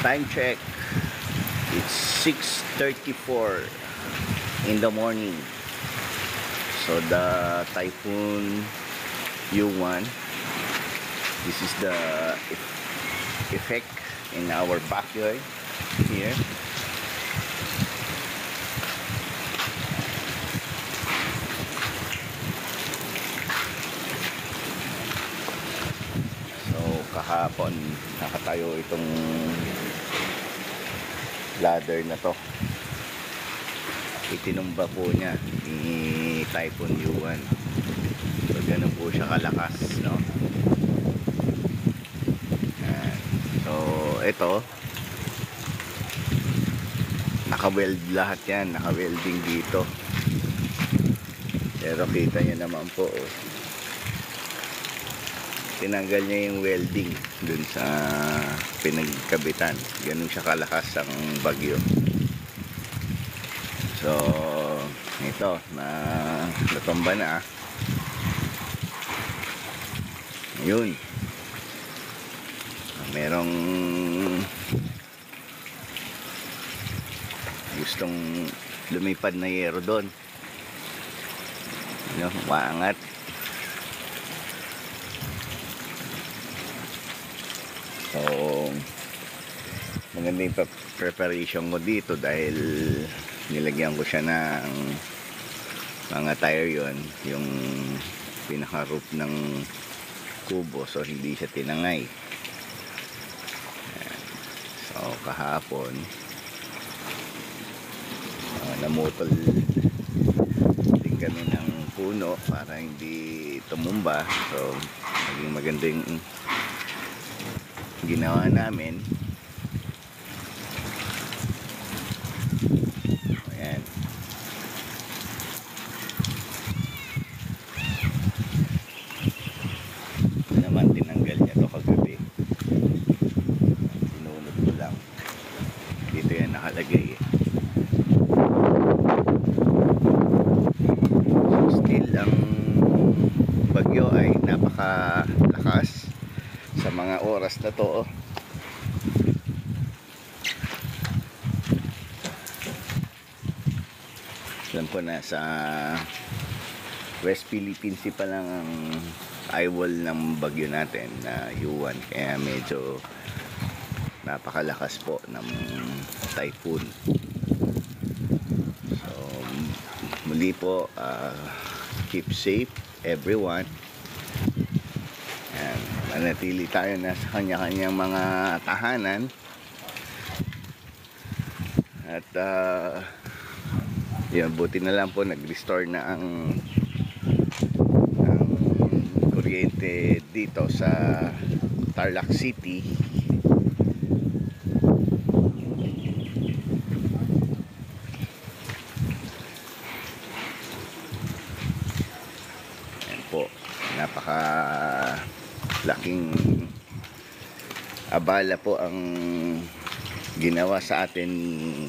Time check. It's 6:34 in the morning. So the Typhoon Yuan, this is the effect in our backyard here. So kahapon nakatayo itong ladder na to. Itinumba po niya ni Typhoon Yuan. So ganun po siya kalakas, no? Yan. So ito, naka-weld lahat yan, naka-welding dito. Pero kita niyo naman po, oh. Tinanggal niya yung welding dun sa pinagkabitan. Ganun siya kalakas ang bagyo. So ito na natumba na. Ayun, merong gustong lumipad na yero doon, maangat. So maganda yung preparation ko dito dahil nilagyan ko siya ng mga tire, yung pinaka roof ng kubo, so hindi siya tinangay. Ayan. So kahapon namutol din kami ng puno para hindi tumumba. So maging magandang ginawa namin. Ayan. Ito naman, tinanggal niya to kagabi. Sinunod ko lang. Dito yan nakalagay. So still ang bagyo ay napakalakas sa mga oras na to. Alam ko na sa West Philippines pa lang ang eyewall ng bagyo natin na Yuan, kaya medyo napakalakas po ng typhoon. So muli po, keep safe everyone. Ayan, manatili tayo na sa kanya-kanyang mga tahanan. At yun, buti na lang po nag-restore na ang kuryente dito sa Tarlac City. Ayan po, napaka laking abala po ang ginawa sa atin ni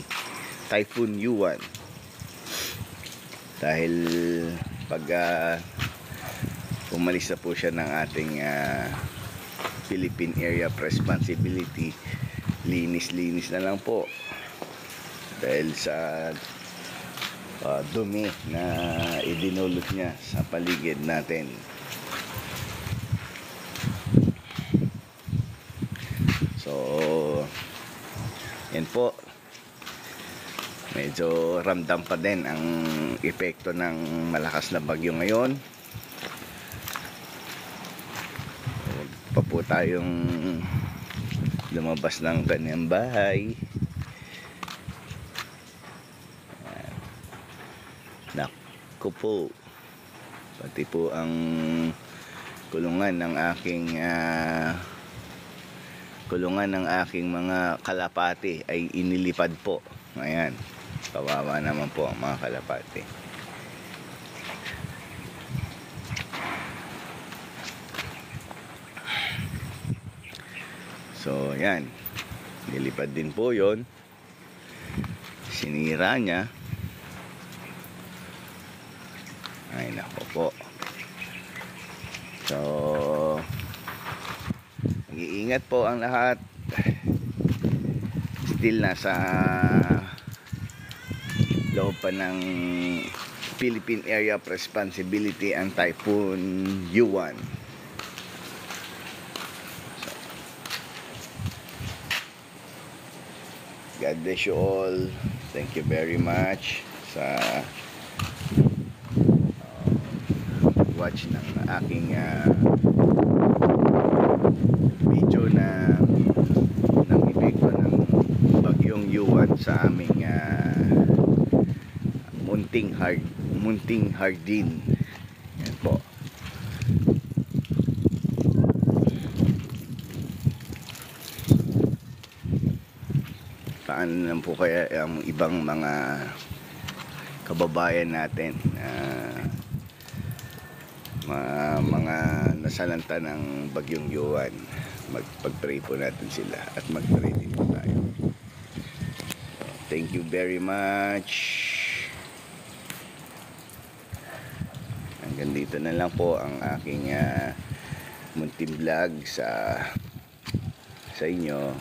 Typhoon Yuan. Dahil pag umalis na po siya ng ating Philippine Area of Responsibility, linis-linis na lang po dahil sa dumi na idinulot niya sa paligid natin. So yan po, medyo ramdam pa din ang epekto ng malakas na bagyo ngayon. Pa po tayong lumabas ng kanyang bahay. Naku po, pati po ang kulungan ng aking mga kalapati ay inilipad po. Ayan, kawawa naman po ang mga kalapati. So yan, nilipad din po yon, sinira niya. Ay nako po. So mag-iingat po ang lahat. still nasa loob pa ng Philippine Area of Responsibility ang Typhoon Yuan. So, God bless you all. Thank you very much sa watch ng aking video na ng epekto ng bagyong Yuan sa aming munting hardin. Yan po. Paano naman po kaya ang ibang mga kababayan natin mga nasalanta ng bagyong Yuan? Magpag-pray po natin sila at mag-pray din po tayo. Thank you very much. Hanggang dito na lang po ang aking munting vlog sa inyo.